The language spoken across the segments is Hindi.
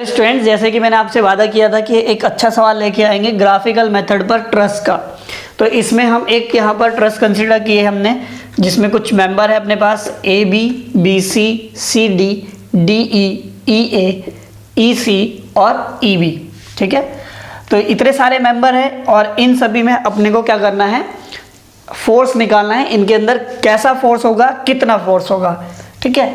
स्टूडेंट्स, जैसे कि मैंने आपसे वादा किया था कि एक अच्छा सवाल लेके आएंगे ग्राफिकल मेथड पर ट्रस्ट का। तो इसमें हम एक यहाँ पर ट्रस्ट कंसीडर किए हमने, जिसमें कुछ मेंबर है अपने पास A B, B C, C D, D E, E A, E C और ई बी। ठीक है, तो इतने सारे मेंबर हैं और इन सभी में अपने को क्या करना है, फोर्स निकालना है। इनके अंदर कैसा फोर्स होगा, कितना फोर्स होगा। ठीक है,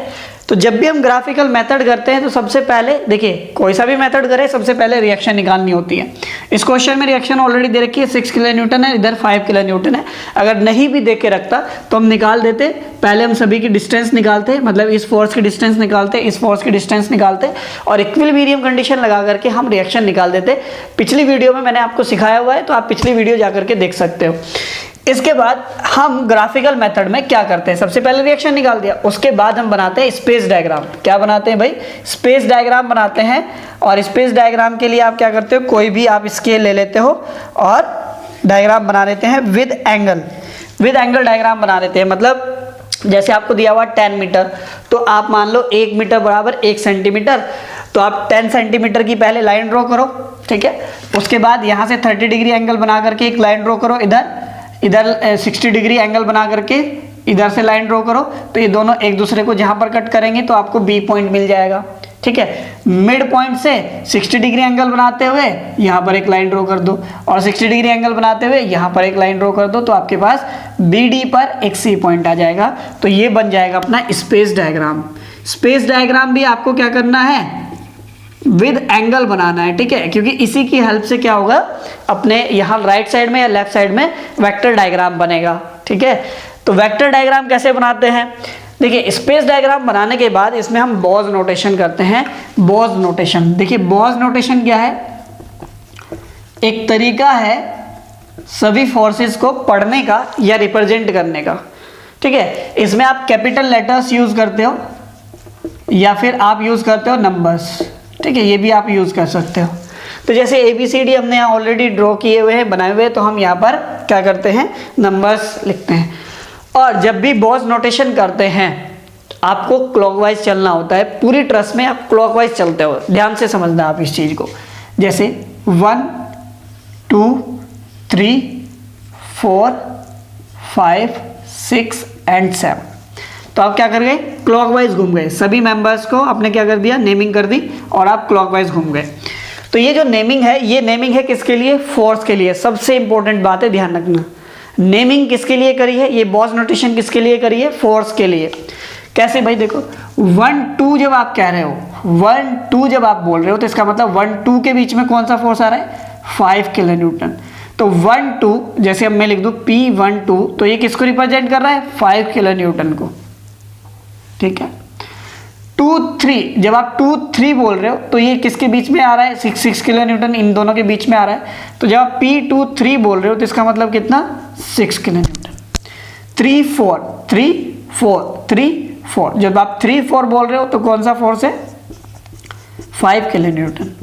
तो जब भी हम ग्राफिकल मेथड करते हैं तो सबसे पहले देखिए, कोई सा भी मेथड करें सबसे पहले रिएक्शन निकालनी होती है। इस क्वेश्चन में रिएक्शन ऑलरेडी दे रखी है, 6 किलो न्यूटन है, इधर 5 किलो न्यूटन है। अगर नहीं भी दे के रखता तो हम निकाल देते। पहले हम सभी की डिस्टेंस निकालते, मतलब इस फोर्स की डिस्टेंस निकालते, इस फोर्स की डिस्टेंस निकालते और इक्विलिब्रियम कंडीशन लगा करके हम रिएक्शन निकाल देते। पिछली वीडियो में मैंने आपको सिखाया हुआ है, तो आप पिछली वीडियो जा करके देख सकते हो। इसके बाद हम ग्राफिकल मेथड में क्या करते हैं, सबसे पहले रिएक्शन निकाल दिया, उसके बाद हम बनाते हैं स्पेस डायग्राम। क्या बनाते हैं भाई, स्पेस डायग्राम बनाते हैं। और स्पेस डायग्राम के लिए आप क्या करते हो, कोई भी आप स्केल ले लेते हो और डायग्राम बना लेते हैं with angle. With angle diagram बना लेते हैं, मतलब जैसे आपको दिया हुआ 10 मीटर, तो आप मान लो 1 मीटर बराबर 1 सेंटीमीटर, तो आप 10 सेंटीमीटर की पहले लाइन ड्रॉ करो। ठीक है, उसके बाद यहाँ से 30 डिग्री एंगल बना करके एक लाइन ड्रॉ करो, इधर 60 डिग्री एंगल बना करके इधर से लाइन ड्रॉ करो। तो ये दोनों एक दूसरे को जहां पर कट करेंगे तो आपको बी पॉइंट मिल जाएगा। ठीक है, मिड पॉइंट से 60 डिग्री एंगल बनाते हुए यहाँ पर एक लाइन ड्रॉ कर दो और 60 डिग्री एंगल बनाते हुए यहाँ पर एक लाइन ड्रॉ कर दो, तो आपके पास बी डी पर एक सी पॉइंट आ जाएगा। तो ये बन जाएगा अपना स्पेस डायग्राम। स्पेस डायग्राम भी आपको क्या करना है, विद एंगल बनाना है। ठीक है, क्योंकि इसी की हेल्प से क्या होगा, अपने यहाँ राइट साइड में या लेफ्ट साइड में वेक्टर डायग्राम बनेगा। ठीक है, तो वेक्टर डायग्राम कैसे बनाते हैं, देखिए स्पेस डायग्राम बनाने के बाद इसमें हम बॉज नोटेशन करते हैं। बॉज नोटेशन, देखिए बॉज नोटेशन क्या है, एक तरीका है सभी फोर्सेस को पढ़ने का या रिप्रेजेंट करने का। ठीक है, इसमें आप कैपिटल लेटर्स यूज करते हो या फिर आप यूज करते हो नंबर्स। ठीक है, ये भी आप यूज कर सकते हो। तो जैसे ABCD हमने यहाँ ऑलरेडी ड्रॉ किए हुए हैं, बनाए हुए हैं, तो हम यहाँ पर क्या करते हैं, नंबर्स लिखते हैं। और जब भी बॉज नोटेशन करते हैं आपको क्लॉकवाइज चलना होता है। पूरी ट्रस्ट में आप क्लॉकवाइज चलते हो, ध्यान से समझना आप इस चीज को। जैसे 1 2 3 4 5 6 एंड 7, तो आप क्या कर गए, क्लॉकवाइज घूम गए। सभी मेंबर्स को आपने क्या कर दिया, नेमिंग कर दी और आप क्लॉकवाइज घूम गए। तो ये जो नेमिंग है, ये नेमिंग है किसके लिए, फोर्स के लिए। सबसे इंपॉर्टेंट बात है, ध्यान रखना, नेमिंग किसके लिए करी है, ये बॉज नोटेशन किसके लिए करी है, फोर्स के लिए। कैसे भाई, देखो 1 2 जब आप कह रहे हो, 1 2 जब आप बोल रहे हो, तो इसका मतलब 1 2 के बीच में कौन सा फोर्स आ रहा है, 5 किलो न्यूटन। तो 1 2, जैसे अब मैं लिख दूं P12, तो ये किसको रिप्रेजेंट कर रहा है, 5 किलो न्यूटन को। ठीक है, 2 3, जब आप 2 3 बोल रहे हो तो ये किसके बीच में आ रहा है, 6 किलो न्यूटन, इन दोनों के बीच में आ रहा है। तो जब आप P23 बोल रहे हो तो इसका मतलब कितना, 6 किलो न्यूटन। 3 4 3 4 3 4, जब आप 3 4 बोल रहे हो तो कौन सा फोर्स है, 5 किलो न्यूटन।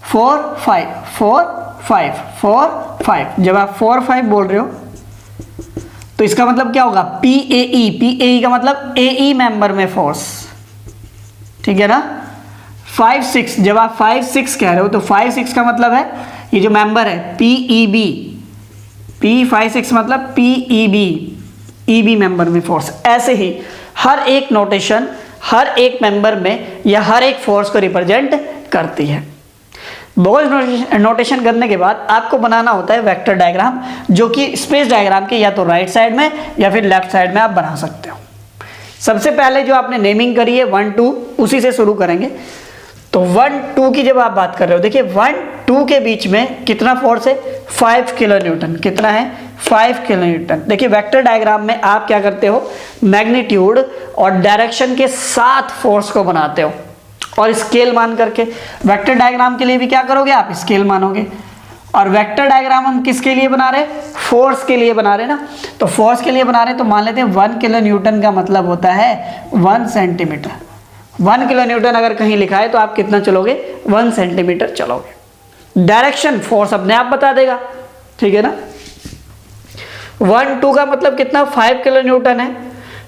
4 5 4 5 4 5, जब आप 4 5 बोल रहे हो तो इसका मतलब क्या होगा, PAE। PAE का मतलब AE मेंबर में फोर्स। ठीक है ना। 5 6, जब आप 5 6 कह रहे हो तो 5 6 का मतलब है ये जो मेंबर है PEB। P5 6 मतलब PEB, EB मेंबर में फोर्स। ऐसे ही हर एक नोटेशन हर एक मेंबर में या हर एक फोर्स को रिप्रेजेंट करती है। बॉज नोटेशन करने के बाद आपको बनाना होता है वेक्टर डायग्राम, जो कि स्पेस डायग्राम के या तो राइट साइड में या फिर लेफ्ट साइड में आप बना सकते हो। सबसे पहले जो आपने नेमिंग करी है 1 2, उसी से शुरू करेंगे। तो 1 2 की जब आप बात कर रहे हो, देखिए 1 2 के बीच में कितना फोर्स है, 5 किलो न्यूटन। कितना है, 5 किलो न्यूटन। देखिए वेक्टर डायग्राम में आप क्या करते हो, मैग्नीट्यूड और डायरेक्शन के साथ फोर्स को बनाते हो और स्केल मान करके। वेक्टर डायग्राम के लिए भी क्या करोगे, आप स्केल मानोगे। और वेक्टर डायग्राम हम किसके लिए बना रहे हैं, फोर्स के लिए बना रहे हैं ना। तो फोर्स के लिए बना रहे हैं तो मान लेते हैं 1 किलो न्यूटन का मतलब होता है 1 सेंटीमीटर। 1 किलो न्यूटन अगर कहीं लिखा है तो आप कितना चलोगे, 1 सेंटीमीटर चलोगे। डायरेक्शन फोर्स अपने आप बता देगा। ठीक है ना। 1 2 का मतलब कितना, 5 किलो न्यूटन है,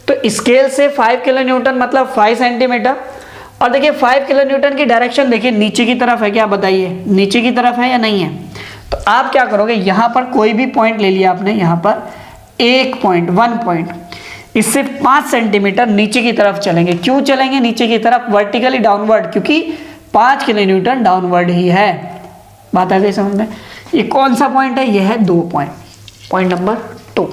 तो स्केल से 5 किलो न्यूटन मतलब 5 सेंटीमीटर। और देखिए 5 किलो न्यूटन की डायरेक्शन देखिए नीचे की तरफ है क्या, बताइए नीचे की तरफ है या नहीं है। तो आप क्या करोगे, यहाँ पर कोई भी पॉइंट ले लिया आपने, यहाँ पर एक पॉइंट, 1 पॉइंट, इससे 5 सेंटीमीटर नीचे की तरफ चलेंगे। क्यों चलेंगे नीचे की तरफ, वर्टिकली डाउनवर्ड, क्योंकि 5 किलो न्यूटन डाउनवर्ड ही है। बात आ गई समझ में। ये कौन सा पॉइंट है, ये है 2 पॉइंट, पॉइंट नंबर 2।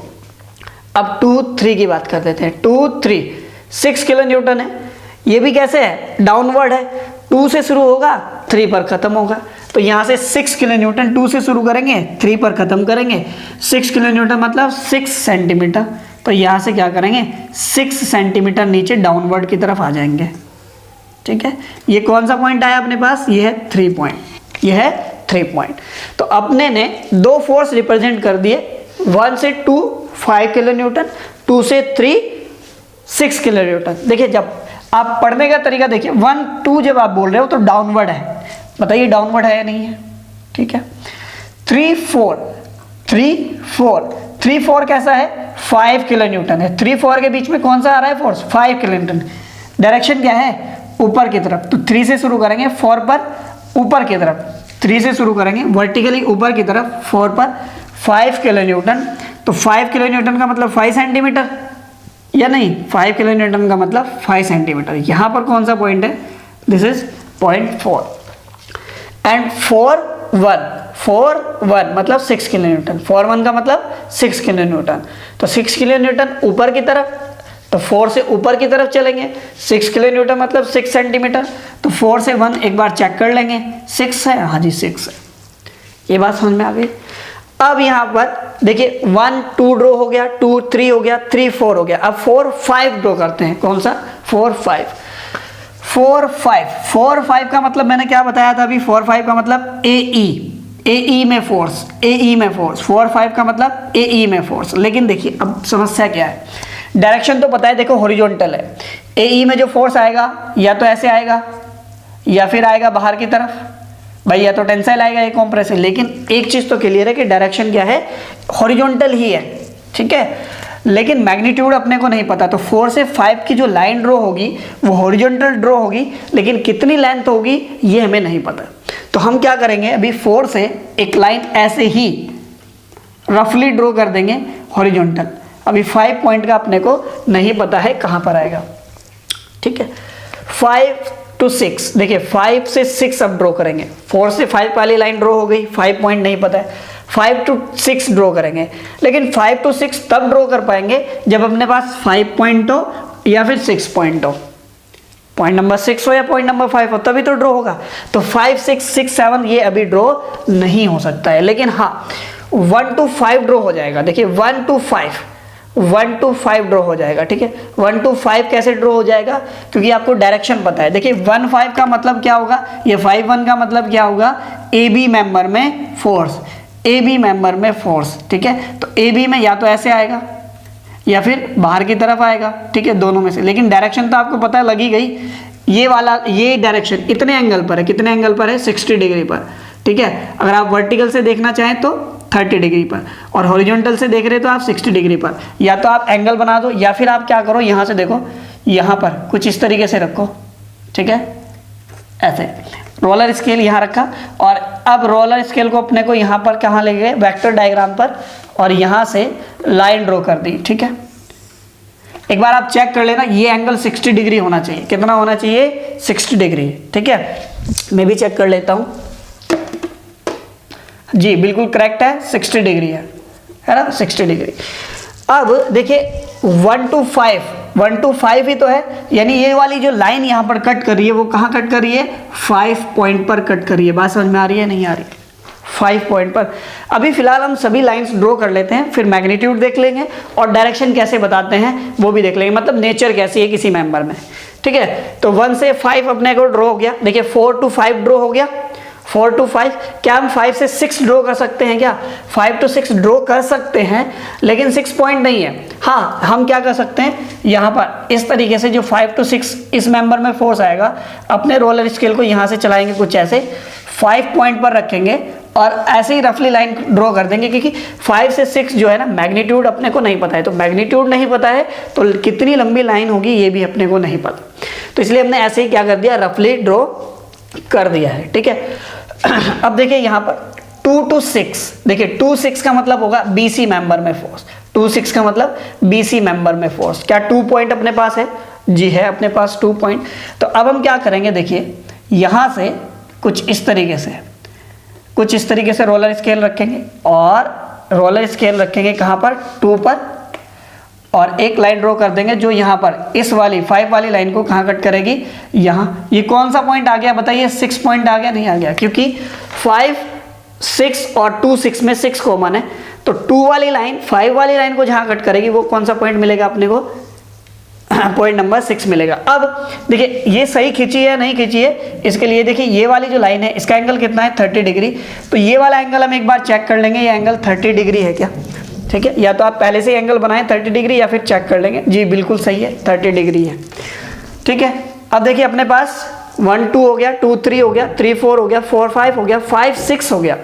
अब 2, 3 की बात कर देते हैं। 2, 3, 6 किलो न्यूटन है। ये भी कैसे है, डाउनवर्ड है, 2 से शुरू होगा 3 पर खत्म होगा। तो यहाँ से 6 किलो न्यूटन 2 से शुरू करेंगे 3 पर खत्म करेंगे। 6 किलो न्यूटन मतलब 6 सेंटीमीटर। तो यहाँ से क्या करेंगे, 6 सेंटीमीटर नीचे डाउनवर्ड की तरफ आ जाएंगे। ठीक है, ये कौन सा पॉइंट आया अपने पास, ये है 3 पॉइंट, ये है 3 पॉइंट। तो अपने ने 2 फोर्स रिप्रेजेंट कर दिए, 1 से 2 5 किलो न्यूटन, 2 से 3 6 किलो न्यूटन। देखिए जब आप पढ़ने का तरीका देखिए, 1, 2 जब आप बोल रहे हो तो डाउनवर्ड है, बताइए डाउनवर्ड है या नहीं है। ठीक है, 3, 4, 3, 4, 3, 4 कैसा है, 5 किलो न्यूटन है। 3, 4 के बीच में कौन सा आ रहा है फोर्स, 5 किलो न्यूटन। डायरेक्शन क्या है, ऊपर की तरफ। तो 3 से शुरू करेंगे 4 पर ऊपर की तरफ, 3 से शुरू करेंगे वर्टिकली ऊपर की तरफ, 4 पर 5 किलो न्यूटन। तो 5 किलो न्यूटन का मतलब 5 सेंटीमीटर या नहीं, 5 किलो न्यूटन का मतलब 5 सेंटीमीटर। यहाँ पर कौन सा पॉइंट है, दिस इज पॉइंट 4 एंड 4, 1 मतलब 6 किलो न्यूटन। 4, 1 का मतलब 6 किलो न्यूटन। तो 6 किलो न्यूटन ऊपर की तरफ, तो 4 से ऊपर की तरफ चलेंगे। 6 किलो न्यूटन मतलब 6 सेंटीमीटर। तो 4 से 1 एक बार चेक कर लेंगे, 6 है, हाँ जी 6 है। ये बात समझ में आ गई। अब यहाँ पर देखिए 1, 2 ड्रॉ हो गया, 2, 3 हो गया, 3, 4 हो गया। अब 4, 5 ड्रॉ करते हैं। कौन सा, 4, 5, 4, 5, 4, 5 का मतलब मैंने क्या बताया था अभी, 4, 5 का मतलब AE में फोर्स, AE में फोर्स। 4, 5 का मतलब AE में फोर्स। लेकिन देखिए अब समस्या क्या है, डायरेक्शन तो पता है, देखो हॉरिजॉन्टल है। AE में जो फोर्स आएगा या तो ऐसे आएगा या फिर आएगा बाहर की तरफ, भाई या तो टेंसाइल आएगा या कंप्रेसिव। लेकिन एक चीज तो क्लियर है कि डायरेक्शन क्या है, हॉरिजॉन्टल ही है। ठीक है, लेकिन मैग्नीट्यूड अपने को नहीं पता। तो 4 से 5 की जो लाइन ड्रॉ होगी वो हॉरिजॉन्टल ड्रॉ होगी, लेकिन कितनी लेंथ होगी ये हमें नहीं पता। तो हम क्या करेंगे, अभी 4 से एक लाइन ऐसे ही रफली ड्रॉ कर देंगे हॉरिजॉन्टल। अभी 5 पॉइंट का अपने को नहीं पता है कहाँ पर आएगा। ठीक है, 5 to 6, देखिए 5 से 6 अब ड्रॉ करेंगे। 4 से 5 वाली लाइन ड्रॉ हो गई, 5 पॉइंट नहीं पता है। 5 to 6 ड्रॉ करेंगे, लेकिन 5 to 6 तब ड्रॉ कर पाएंगे जब अपने पास 5 पॉइंट हो या फिर 6 पॉइंट हो। पॉइंट नंबर 6 हो या पॉइंट नंबर 5 हो तभी तो ड्रॉ होगा। तो 5, 6, 6, 7 ये अभी ड्रॉ नहीं हो सकता है। लेकिन हाँ 1 to 5 ड्रॉ हो जाएगा। देखिए 1 to 5 ड्रॉ हो जाएगा। ठीक है, 1 to 5 कैसे ड्रॉ हो जाएगा, क्योंकि आपको डायरेक्शन पता है। देखिए 1, 5 का मतलब क्या होगा, ये 5, 1 का मतलब क्या होगा, AB मेंबर में फोर्स, AB मेंबर में फोर्स। ठीक है, तो AB में या तो ऐसे आएगा या फिर बाहर की तरफ आएगा। ठीक है, दोनों में से। लेकिन डायरेक्शन तो आपको पता लगी गई, ये वाला, ये डायरेक्शन इतने एंगल पर है, कितने एंगल पर है, 60 डिग्री पर। ठीक है, अगर आप वर्टिकल से देखना चाहें तो 30 डिग्री पर, और हॉरिजॉन्टल से देख रहे तो आप 60 डिग्री पर। या तो आप एंगल बना दो या फिर आप क्या करो, यहाँ से देखो, यहाँ पर कुछ इस तरीके से रखो। ठीक है, ऐसे रोलर स्केल यहाँ रखा, और अब रोलर स्केल को अपने को यहाँ पर कहाँ ले गए, वेक्टर डायग्राम पर, और यहाँ से लाइन ड्रॉ कर दी। ठीक है, एक बार आप चेक कर लेना, ये एंगल 60 डिग्री होना चाहिए। कितना होना चाहिए, 60 डिग्री। ठीक है, मैं भी चेक कर लेता हूँ। जी बिल्कुल करेक्ट है, 60 डिग्री है ना, 60 डिग्री। अब देखिए 1 to 5 ही तो है, यानी ये वाली जो लाइन यहाँ पर कट कर रही है वो कहाँ कट कर रही है, 5 पॉइंट पर कट कर रही है। बात समझ में आ रही है, नहीं आ रही, 5 पॉइंट पर। अभी फिलहाल हम सभी लाइंस ड्रॉ कर लेते हैं, फिर मैग्नीट्यूड देख लेंगे और डायरेक्शन कैसे बताते हैं वो भी देख लेंगे, मतलब नेचर कैसी है किसी मेंबर में। ठीक है, तो 1 से 5 अपने को ड्रॉ हो गया। देखिए 4 to 5 ड्रॉ हो गया, 4 to 5। क्या हम 5 से 6 ड्रॉ कर सकते हैं क्या, 5 to 6 ड्रॉ कर सकते हैं, लेकिन 6 पॉइंट नहीं है। हाँ हम क्या कर सकते हैं, यहाँ पर इस तरीके से जो 5 to 6 इस मेंबर में फोर्स आएगा, अपने रोलर स्केल को यहाँ से चलाएंगे कुछ ऐसे, 5 पॉइंट पर रखेंगे और ऐसे ही रफली लाइन ड्रॉ कर देंगे, क्योंकि 5 से 6 जो है ना मैग्नीट्यूड अपने को नहीं पता है, तो मैग्नीट्यूड नहीं पता है तो कितनी लंबी लाइन होगी ये भी अपने को नहीं पता, तो इसलिए हमने ऐसे ही क्या कर दिया, रफली ड्रॉ कर दिया है। ठीक है, अब देखिए यहाँ पर 2 to 6, देखिए 2 6 का मतलब होगा BC मेंबर में फोर्स, 2 6 का मतलब BC मेंबर में फोर्स। क्या 2 पॉइंट अपने पास है? जी है अपने पास 2 पॉइंट। तो अब हम क्या करेंगे, देखिए यहाँ से कुछ इस तरीके से रोलर स्केल रखेंगे, और रोलर स्केल रखेंगे कहाँ पर, 2 पर, और एक लाइन ड्रॉ कर देंगे जो यहाँ पर इस वाली 5 वाली लाइन को कहाँ कट करेगी, यहाँ। ये कौन सा पॉइंट आ गया बताइए, 6 पॉइंट आ गया, नहीं आ गया, क्योंकि 5 6 और 2 6 में 6 कॉमन है, तो 2 वाली लाइन 5 वाली लाइन को जहाँ कट करेगी वो कौन सा पॉइंट मिलेगा अपने को, पॉइंट नंबर 6 मिलेगा। अब देखिए ये सही खींची है नहीं खींची है, इसके लिए देखिए ये वाली जो लाइन है इसका एंगल कितना है, 30 डिग्री। तो ये वाला एंगल हम एक बार चेक कर लेंगे, ये एंगल 30 डिग्री है क्या? ठीक है, या तो आप पहले से ही एंगल बनाएं 30 डिग्री, या फिर चेक कर लेंगे। जी बिल्कुल सही है, 30 डिग्री है। ठीक है, अब देखिए अपने पास 1 2 हो गया, 2 3 हो गया, 3 4 हो गया, 4 5 हो गया, 5 6 हो गया,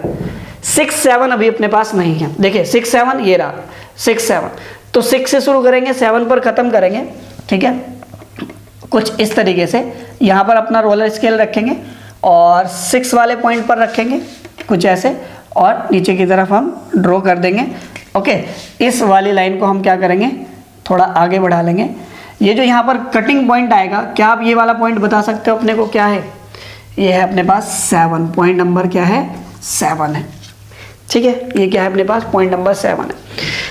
6 7 अभी अपने पास नहीं है। देखिए 6 7 ये रहा, 6 7, तो 6 से शुरू करेंगे, 7 पर खत्म करेंगे। ठीक है, कुछ इस तरीके से यहाँ पर अपना रोलर स्केल रखेंगे और 6 वाले पॉइंट पर रखेंगे कुछ ऐसे, और नीचे की तरफ हम ड्रॉ कर देंगे। ओके, इस वाली लाइन को हम क्या करेंगे, थोड़ा आगे बढ़ा लेंगे। ये जो यहाँ पर कटिंग पॉइंट आएगा, क्या आप ये वाला पॉइंट बता सकते हो अपने को क्या है? ये है अपने पास 7, पॉइंट नंबर क्या है, 7 है। ठीक है, ये क्या है अपने पास, पॉइंट नंबर 7 है।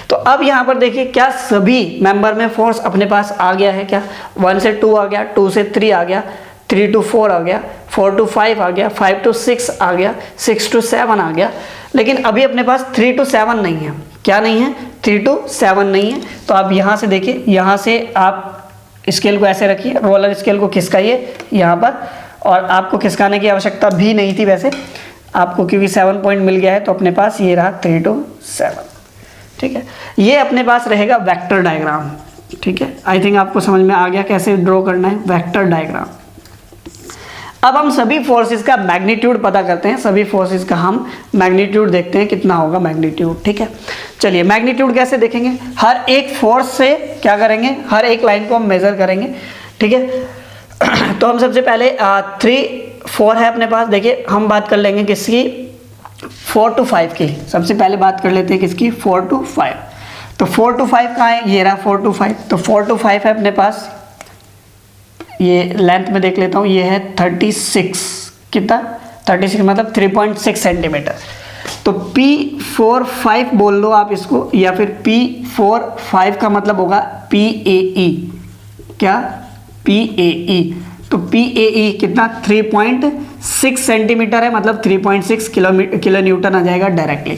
तो अब यहाँ पर देखिए क्या सभी मेंबर में फोर्स अपने पास आ गया है क्या? 1 से 2 आ गया, 2 से 3 आ गया, 3 to 4 आ गया, 4 to 5 आ गया, 5 to 6 आ गया, 6 to 7 आ गया। लेकिन अभी अपने पास 3 to 7 नहीं है। क्या नहीं है? 3 to 7 नहीं है। तो आप यहाँ से देखिए, यहाँ से आप स्केल को ऐसे रखिए, रोलर स्केल को खिसकाइए यहाँ पर, और आपको खिसकाने की आवश्यकता भी नहीं थी वैसे आपको, क्योंकि 7 पॉइंट मिल गया है। तो अपने पास ये रहा 3 to 7। ठीक है, ये अपने पास रहेगा वेक्टर डायग्राम। ठीक है, आई थिंक आपको समझ में आ गया कैसे ड्रॉ करना है वेक्टर डायग्राम। अब हम सभी फोर्सेस का मैग्नीट्यूड पता करते हैं, सभी फोर्सेस का हम मैग्नीट्यूड देखते हैं कितना होगा मैग्नीट्यूड। ठीक है, चलिए मैग्नीट्यूड कैसे देखेंगे, हर एक फोर्स से क्या करेंगे, हर एक लाइन को हम मेजर करेंगे। ठीक है, तो हम सबसे पहले 3 4 है अपने पास। देखिए हम बात कर लेंगे किसकी, 4 to 5 की। सबसे पहले बात कर लेते हैं किसकी, 4 to 5। तो 4 to 5 कहाँ है, ये रहा 4 to 5। तो 4 to 5 है अपने पास, ये लेंथ में देख लेता हूँ, ये है 36, कितना 36 मतलब 3.6 सेंटीमीटर। तो P45 बोल लो आप इसको, या फिर P45 का मतलब होगा PAE। क्या? PAE। तो PAE कितना, 3.6 सेंटीमीटर है, मतलब 3.6 किलो न्यूटन आ जाएगा डायरेक्टली।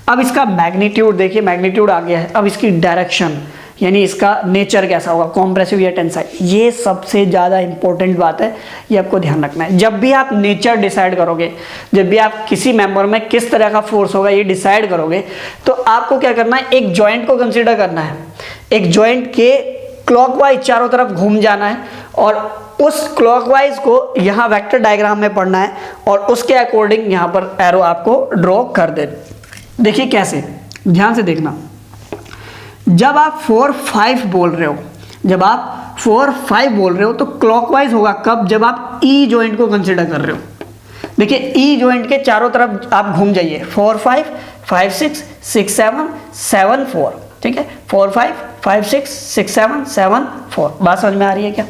अब इसका मैग्नीट्यूड देखिए, मैग्नीट्यूड आ गया है। अब इसकी डायरेक्शन यानी इसका नेचर कैसा होगा, कॉम्प्रेसिव या टेंसाइल, ये सबसे ज़्यादा इंपॉर्टेंट बात है, ये आपको ध्यान रखना है। जब भी आप नेचर डिसाइड करोगे, जब भी आप किसी मेंबर में किस तरह का फोर्स होगा ये डिसाइड करोगे, तो आपको क्या करना है, एक जॉइंट को कंसिडर करना है। एक जॉइंट के क्लॉकवाइज चारों तरफ घूम जाना है, और उस क्लॉकवाइज को यहाँ वेक्टर डायग्राम में पढ़ना है, और उसके अकॉर्डिंग यहाँ पर एरो आपको ड्रॉ कर दे। देखिए कैसे, ध्यान से देखना। जब आप 4 5 बोल रहे हो, जब आप 4 5 बोल रहे हो तो क्लॉकवाइज होगा कब, जब आप ई जॉइंट को कंसिडर कर रहे हो। देखिए ई जॉइंट के चारों तरफ आप घूम जाइए, 4 5 5 6 6 7 7 4। ठीक है, 4 5 5 6 6 7 7 4। बात समझ में आ रही है क्या?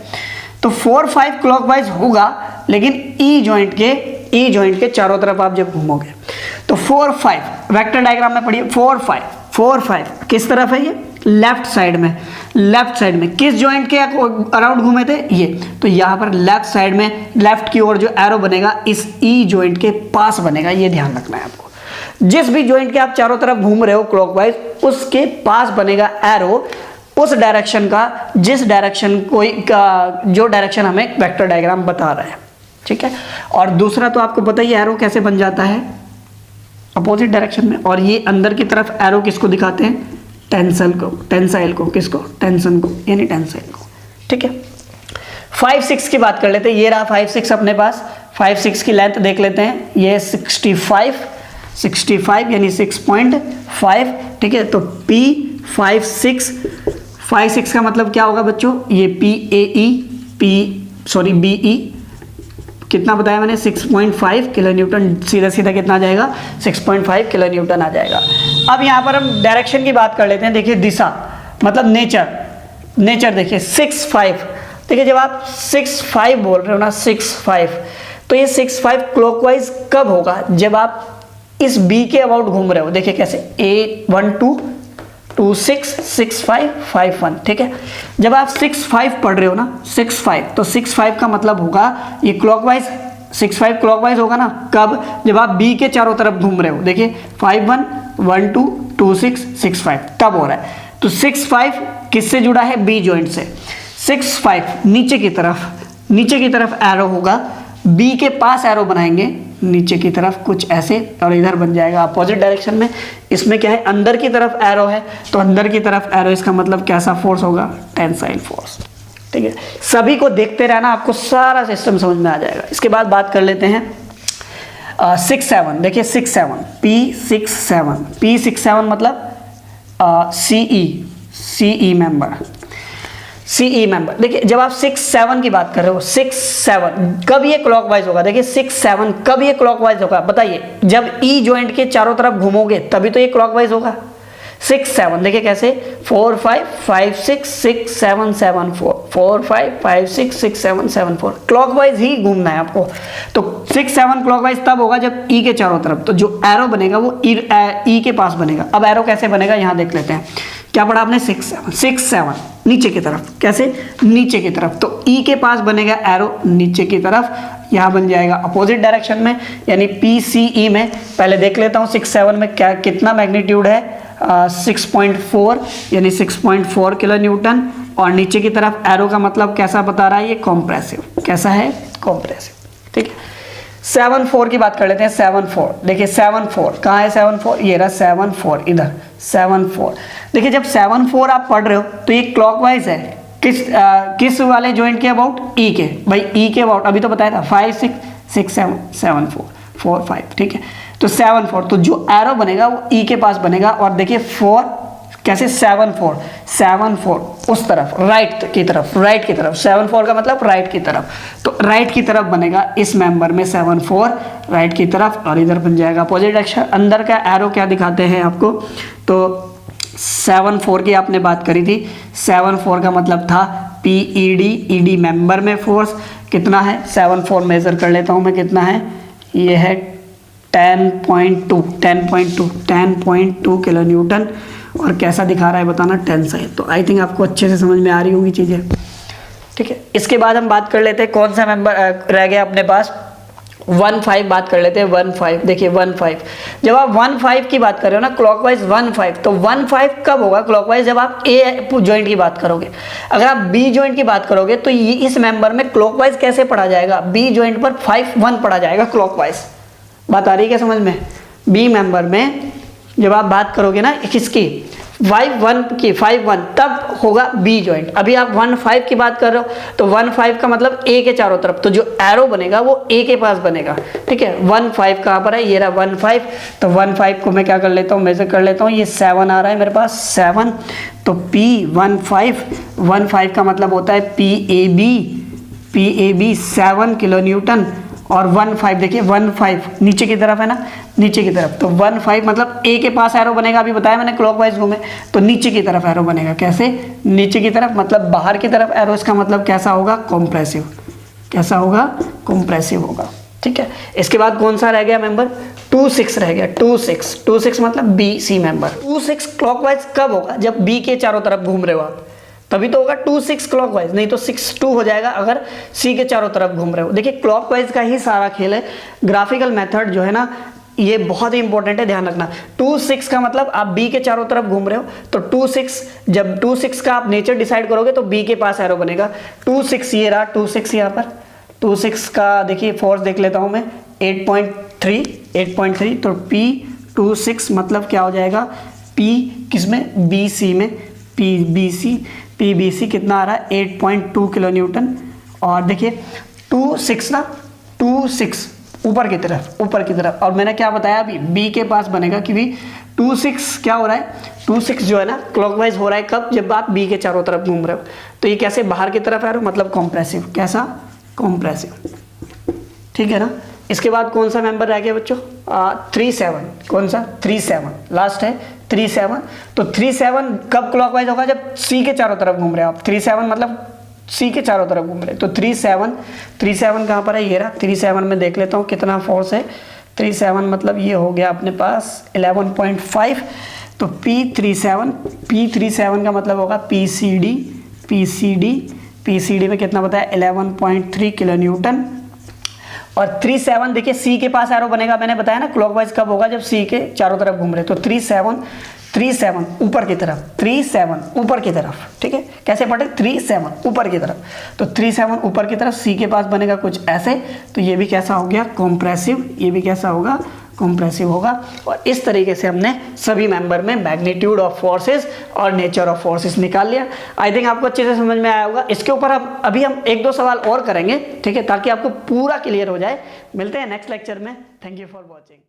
तो 4 5 क्लॉकवाइज होगा, लेकिन ई जॉइंट के चारों तरफ आप जब घूमोगे तो 4 5 वेक्टर डायग्राम में पढ़िए, 4 5 किस तरफ है, ये लेफ्ट साइड में। लेफ्ट साइड में किस जॉइंट के अराउंड घूमे थे, ये। तो यहाँ पर लेफ्ट साइड में लेफ्ट की ओर जो एरो बनेगा इस ई जॉइंट के पास बनेगा, ये ध्यान रखना है आपको। जिस भी जॉइंट के आप चारों तरफ घूम रहे हो क्लॉकवाइज, उसके पास बनेगा एरो उस डायरेक्शन का, जिस डायरेक्शन जो डायरेक्शन हमें वेक्टर डायग्राम बता रहा है। ठीक है, और दूसरा तो आपको पता ही एरो कैसे बन जाता है, अपोजिट डायरेक्शन में। और ये अंदर की तरफ एरो किसको दिखाते हैं, टेंसाइल को, किसको, टेंशन को, यानी टेंसाइल को। ठीक है, 5 6 की बात कर लेते हैं। ये रहा 5 6 अपने पास। 5 6 की लेंथ देख लेते हैं, ये 65 65 यानी 6.5, ठीक है। तो P 5.6 का मतलब क्या होगा बच्चों, ये BE कितना बताया मैंने, 6.5 किलो न्यूटन, सीधा सीधा कितना आ जाएगा, 6.5 किलो न्यूटन आ जाएगा। अब यहाँ पर हम डायरेक्शन की बात कर लेते हैं। देखिए दिशा मतलब नेचर देखिए 6.5, देखिए जब आप 6.5 बोल रहे हो ना 6.5, तो ये 6.5 क्लॉकवाइज कब होगा, जब आप इस B के अबाउट घूम रहे हो। देखिए कैसे, 1 2 6 6 5 5 1, ठीक है। जब आप 6.5 पढ़ रहे हो ना 6.5, तो 6.5 का मतलब होगा ये क्लॉकवाइज, 6.5 क्लॉकवाइज होगा ना कब, जब आप B के चारों तरफ घूम रहे हो। देखिए 5 1 1 2 2 6 6 5 तब हो रहा है। तो 6.5 किससे जुड़ा है, B जॉइंट से। 6.5 नीचे की तरफ एरो होगा, B के पास एरो बनाएंगे नीचे की तरफ कुछ ऐसे, और इधर बन जाएगा अपोजिट डायरेक्शन में। इसमें क्या है, अंदर की तरफ एरो है, तो अंदर की तरफ एरो, इसका मतलब कैसा फोर्स होगा, टेंसाइल फोर्स, ठीक है। सभी को देखते रहना, आपको सारा सिस्टम समझ में आ जाएगा। इसके बाद बात कर लेते हैं 6.7, देखिए 6.7 P6.7 मतलब CE मेंबर। देखिए जब आप 6.7 की बात कर रहे हो, 6.7 कब ये क्लॉकवाइज होगा, देखिए 6.7 कब ये क्लॉकवाइज होगा, बताइए, जब E जॉइंट के चारों तरफ घूमोगे तभी तो ये क्लॉकवाइज होगा। 6.7 देखिए कैसे, 4 5 5 6 6 7 7 4 4 5 5 6 6 7 7 4, क्लॉकवाइज ही घूमना है आपको। तो 6.7 क्लॉकवाइज तब होगा जब E के चारों तरफ, तो जो एरो बनेगा वो E के पास बनेगा। अब एरो कैसे बनेगा यहाँ देख लेते हैं। क्या पढ़ा आपने, 6.7 नीचे की तरफ, कैसे, नीचे की तरफ, तो E के पास बनेगा एरो नीचे की तरफ, यहाँ बन जाएगा अपोजिट डायरेक्शन में, यानी PCE में। पहले देख लेता हूँ 6.7 में क्या कितना मैग्नीट्यूड है, 6.4 यानी 6.4 किलो न्यूटन, और नीचे की तरफ एरो का मतलब कैसा बता रहा है, ये कॉम्प्रेसिव, कैसा है, कॉम्प्रेसिव, ठीक है। 7.4 की बात कर लेते हैं। 7.4 देखिए 7.4 कहाँ है, 7.4 ये रहा 7.4 इधर 7.4। देखिए जब 7.4 आप पढ़ रहे हो तो ये क्लॉकवाइज है, किस वाले जॉइंट के अबाउट, E के, भाई E के अबाउट, अभी तो बताया था 5 6 6 7 7 4 4 5, ठीक है। तो 7.4, तो जो एरो बनेगा वो E के पास बनेगा, और देखिए 4 कैसे, 7.4 उस तरफ, राइट की तरफ 7.4 का मतलब राइट की तरफ, तो राइट की तरफ बनेगा इस मेंबर में 7.4 राइट की तरफ, और इधर बन जाएगा अपोजिट डायरेक्शन। अंदर का एरो क्या दिखाते हैं आपको, तो 7.4 की आपने बात करी थी, 7.4 का मतलब था PED मेंबर में फोर्स कितना है, 7.4 मेजर कर लेता हूँ मैं, कितना है, ये है 10.2 किलो न्यूटन, और कैसा दिखा रहा है बताना, टेंसाइल। तो आई थिंक आपको अच्छे से समझ में आ रही होंगी चीज़ें, ठीक है। इसके बाद हम बात कर लेते हैं कौन सा मेंबर रह गया अपने पास, 1.5 बात कर लेते हैं। 1.5 देखिए 1.5, जब आप 1.5 की बात कर रहे हो ना क्लॉकवाइज 1.5, तो 1.5 कब होगा क्लॉकवाइज, जब आप ए जॉइंट की बात करोगे। अगर आप बी जॉइंट की बात करोगे तो ये इस मेंबर में क्लॉकवाइज कैसे पढ़ा जाएगा, बी जॉइंट पर 5.1 पढ़ा जाएगा क्लॉकवाइज। बात आ रही है क्या समझ में, बी मेंबर में जब आप बात करोगे ना किसकी, 5.1 तब होगा बी जॉइंट। अभी आप 1.5 की बात कर रहे हो, तो 1.5 का मतलब ए के चारों तरफ, तो जो एरो बनेगा वो ए के पास बनेगा, ठीक है। 1.5 कहाँ पर है, ये रहा 1.5, तो 1.5 को मैं क्या कर लेता हूँ, मेजर कर लेता हूँ, ये 7 आ रहा है मेरे पास 7, तो P 1.5 का मतलब होता है PAB 7 किलो न्यूटन, और 1.5 देखिए 1.5 नीचे की तरफ है ना, नीचे की तरफ, तो 1.5 मतलब ए के पास एरो बनेगा, अभी बताया मैंने क्लॉकवाइज घूमे, तो नीचे की तरफ एरो बनेगा, कैसे, नीचे की तरफ मतलब बाहर की तरफ एरो, इसका मतलब कैसा होगा, कॉम्प्रेसिव, कैसा होगा, कॉम्प्रेसिव होगा, ठीक है। इसके बाद कौन सा रह गया मेंबर, 2.6 रह गया, 2.6 मतलब BC मेंबर। 2.6 क्लॉकवाइज कब होगा, जब B के चारों तरफ घूम रहे हो आप, तभी तो होगा 2.6 क्लॉकवाइज, नहीं तो 6.2 हो जाएगा अगर C के चारों तरफ घूम रहे हो। देखिए क्लॉकवाइज का ही सारा खेल है, ग्राफिकल मेथड जो है ना ये बहुत ही इंपॉर्टेंट है, ध्यान रखना। 2.6 का मतलब आप B के चारों तरफ घूम रहे हो, तो 2.6 जब 2.6 का आप नेचर डिसाइड करोगे तो B के पास एरो बनेगा। 2.6 ये रहा, 2.6 यहाँ पर, 2.6 का देखिए फोर्स देख लेता हूँ मैं, 8.3, तो P 2.6 मतलब क्या हो जाएगा, P किसमें, BC में, PBC कितना आ रहा है, 8.2 किलो न्यूटन। और देखिए 2.6 ना, 2.6 ऊपर की तरफ। और मैंने क्या बताया अभी, बी के पास बनेगा क्योंकि 2 6 क्या हो रहा है, 2 6 जो है ना क्लॉकवाइज हो रहा है कब, जब आप बी के चारों तरफ घूम रहे हो। तो ये कैसे बाहर की तरफ है, मतलब कॉम्प्रेसिव, कैसा, कॉम्प्रेसिव, ठीक है ना। इसके बाद कौन सा मेंबर रह गया बच्चों, 3 7, कौन सा, 3 7 लास्ट है, 3 7। तो 3 7 कब क्लॉकवाइज होगा, जब सी के चारों तरफ घूम रहे हो आप। 3 7 मतलब सी के चारों तरफ घूम रहे, तो 3 7 कहाँ पर है, ये रहा 3 7 में देख लेता हूँ कितना फोर्स है। 3 7 मतलब ये हो गया अपने पास 11.5। तो P 3 7 का मतलब होगा PCD में कितना बताया, 11.3 किलो न्यूटन। और 3 7 देखिए सी के पास एरो बनेगा, मैंने बताया ना क्लॉकवाइज कब होगा, जब सी के चारों तरफ घूम रहे। तो 3 7 ऊपर की तरफ, 3 7 ऊपर की तरफ, ठीक है। कैसे पढ़े, 3 7 ऊपर की तरफ। तो 3 7 ऊपर की तरफ, सी के पास बनेगा कुछ ऐसे। तो ये भी कैसा हो गया, कॉम्प्रेसिव, ये भी कैसा होगा, कॉम्प्रेसिव होगा। और इस तरीके से हमने सभी मेंबर में मैग्नीट्यूड ऑफ फोर्सेस और नेचर ऑफ फोर्सेस निकाल लिया। आई थिंक आपको अच्छे से समझ में आया होगा। इसके ऊपर हम अभी 1-2 सवाल और करेंगे, ठीक है, ताकि आपको पूरा क्लियर हो जाए। मिलते हैं नेक्स्ट लेक्चर में। Thank you for watching.